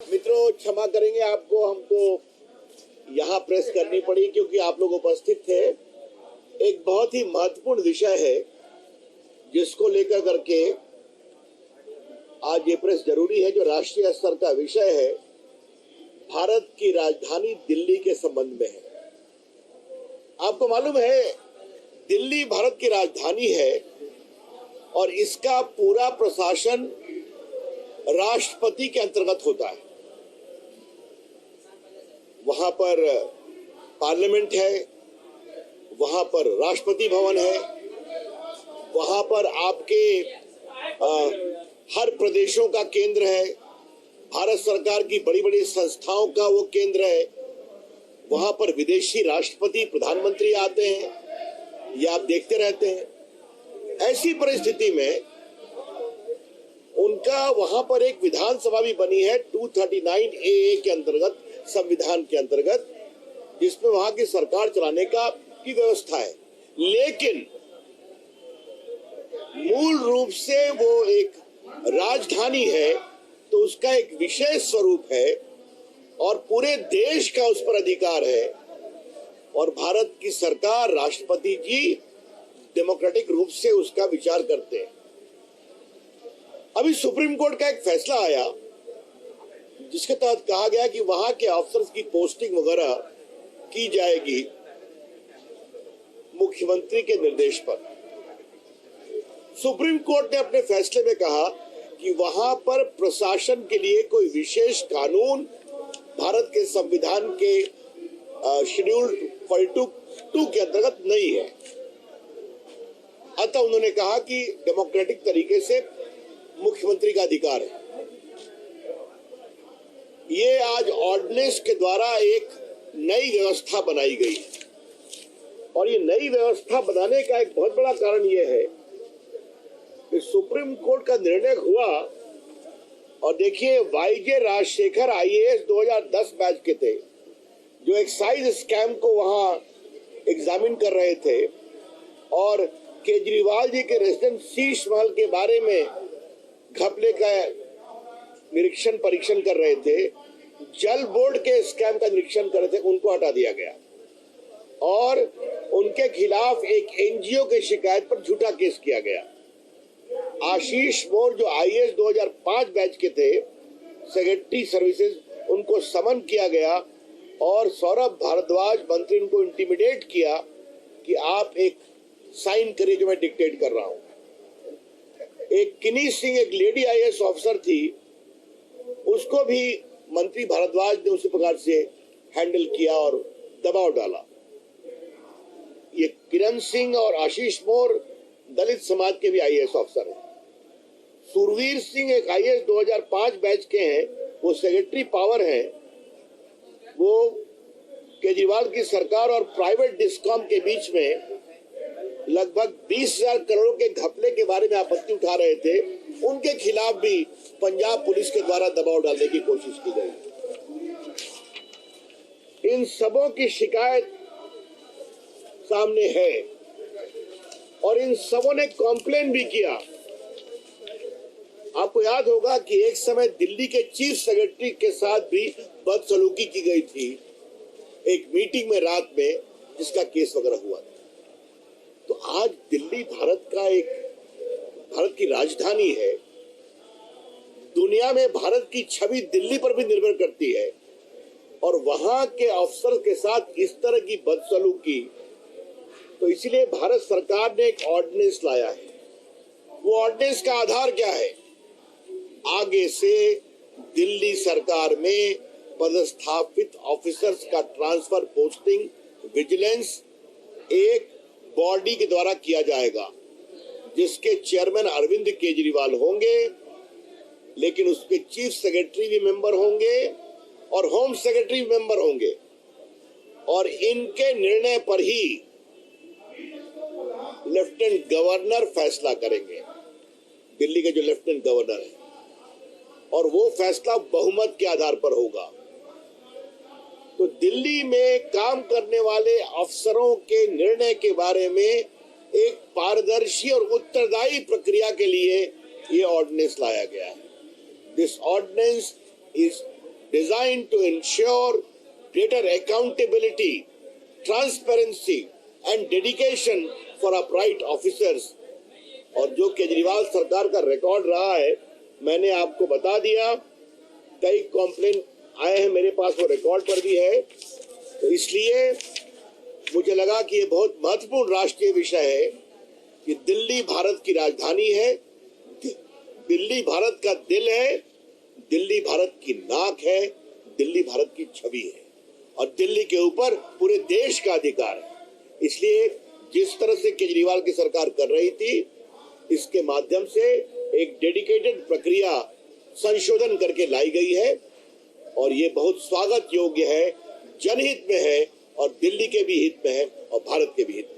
मित्रों, क्षमा करेंगे आपको, हमको यहाँ प्रेस करनी पड़ी क्योंकि आप लोग उपस्थित थे। एक बहुत ही महत्वपूर्ण विषय है जिसको लेकर करके आज ये प्रेस जरूरी है, जो राष्ट्रीय स्तर का विषय है, भारत की राजधानी दिल्ली के संबंध में है। आपको मालूम है, दिल्ली भारत की राजधानी है और इसका पूरा प्रशासन राष्ट्रपति के अंतर्गत होता है। वहां पर पार्लियामेंट है, वहां पर राष्ट्रपति भवन है, वहां पर आपके हर प्रदेशों का केंद्र है, भारत सरकार की बड़ी बड़ी संस्थाओं का वो केंद्र है। वहां पर विदेशी राष्ट्रपति प्रधानमंत्री आते हैं, ये आप देखते रहते हैं। ऐसी परिस्थिति में उनका वहां पर एक विधानसभा भी बनी है 239 AA के अंतर्गत, संविधान के अंतर्गत, जिसमें वहां की सरकार चलाने की व्यवस्था है। लेकिन मूल रूप से वो एक राजधानी है, तो उसका एक विशेष स्वरूप है और पूरे देश का उस पर अधिकार है। और भारत की सरकार, राष्ट्रपति जी डेमोक्रेटिक रूप से उसका विचार करते हैं। अभी सुप्रीम कोर्ट का एक फैसला आया जिसके तहत कहा गया कि वहां के अफसर्स की पोस्टिंग वगैरह की जाएगी मुख्यमंत्री के निर्देश पर। सुप्रीम कोर्ट ने अपने फैसले में कहा कि वहां पर प्रशासन के लिए कोई विशेष कानून भारत के संविधान के शेड्यूल 42 के अंतर्गत नहीं है। अतः उन्होंने कहा कि डेमोक्रेटिक तरीके से मुख्यमंत्री का अधिकार है। ये आज ऑर्डिनेंस के द्वारा एक नई व्यवस्था बनाई गई और ये नई व्यवस्था बनाने का एक बहुत बड़ा कारण यह है कि सुप्रीम कोर्ट का निर्णय हुआ। और देखिए, वाईजे राजशेखर IAS 2010 बैच के थे, जो एक्साइज स्कैम को वहां एग्जामिन कर रहे थे और केजरीवाल जी के रेजिडेंट शीश महल के बारे में घपले का परीक्षण कर रहे थे, जल बोर्ड के स्कैम का निरीक्षण कर रहे थे, उनको हटा दिया गया और उनके खिलाफ एक NGO की शिकायत पर झूठा केस किया गया। आशीष मोर, जो IAS 2005 बैच के थे, सेक्रेटरी सर्विसेज, उनको समन किया गया और सौरभ भारद्वाज मंत्री उनको इंटिमिडेट किया कि आप एक साइन करिए जो मैं डिक्टेट कर रहा हूं। एक किनी सिंह, एक लेडी IAS ऑफिसर थी, उसको भी मंत्री भारद्वाज ने उसी प्रकार से हैंडल किया और दबाव डाला। ये किरण सिंह और आशीष मोर दलित समाज के भी IAS ऑफिसर हैं। सुरवीर सिंह एक IAS 2005 बैच के हैं, वो सेक्रेटरी पावर हैं। वो केजरीवाल की सरकार और प्राइवेट डिस्कॉम के बीच में लगभग 20,000 करोड़ के घपले के बारे में आपत्ति उठा रहे थे। उनके खिलाफ भी पंजाब पुलिस के द्वारा दबाव डालने की कोशिश की गई। इन सबों की शिकायत सामने है और इन सबों ने कॉम्प्लेन भी किया। आपको याद होगा कि एक समय दिल्ली के चीफ सेक्रेटरी के साथ भी बदसलूकी की गई थी एक मीटिंग में रात में, जिसका केस वगैरह हुआ था। तो आज दिल्ली भारत की राजधानी है। दुनिया में भारत की छवि दिल्ली पर भी निर्भर करती है और वहां के अफसर के साथ इस तरह की बदसलूकी, तो इसलिए भारत सरकार ने एक ऑर्डिनेंस लाया है। वो ऑर्डिनेंस का आधार क्या है? आगे से दिल्ली सरकार में पदस्थापित ऑफिसर्स का ट्रांसफर, पोस्टिंग, विजिलेंस एक बॉडी के द्वारा किया जाएगा, जिसके चेयरमैन अरविंद केजरीवाल होंगे, लेकिन उसके चीफ सेक्रेटरी भी मेंबर होंगे और होम सेक्रेटरी भी मेंबर होंगे और इनके निर्णय पर ही लेफ्टिनेंट गवर्नर फैसला करेंगे, दिल्ली के जो लेफ्टिनेंट गवर्नर है, और वो फैसला बहुमत के आधार पर होगा। तो दिल्ली में काम करने वाले अफसरों के निर्णय के बारे में एक पारदर्शी और उत्तरदायी प्रक्रिया के लिए ये ऑर्डिनेंस लाया गया है। This ordinance is designed to ensure greater accountability, transparency and dedication for upright officers। और जो केजरीवाल सरकार का रिकॉर्ड रहा है, मैंने आपको बता दिया, कई कॉम्प्लेन आए हैं मेरे पास, वो रिकॉर्ड पर भी है। तो इसलिए मुझे लगा कि ये बहुत महत्वपूर्ण राष्ट्रीय विषय है कि दिल्ली भारत की राजधानी है, दिल्ली भारत का दिल है, दिल्ली भारत की नाक है, दिल्ली भारत की छवि है और दिल्ली के ऊपर पूरे देश का अधिकार है। इसलिए जिस तरह से केजरीवाल की सरकार कर रही थी, इसके माध्यम से एक डेडिकेटेड प्रक्रिया संशोधन करके लाई गई है और ये बहुत स्वागत योग्य है, जनहित में है और दिल्ली के भी हित में है और भारत के भी हित में।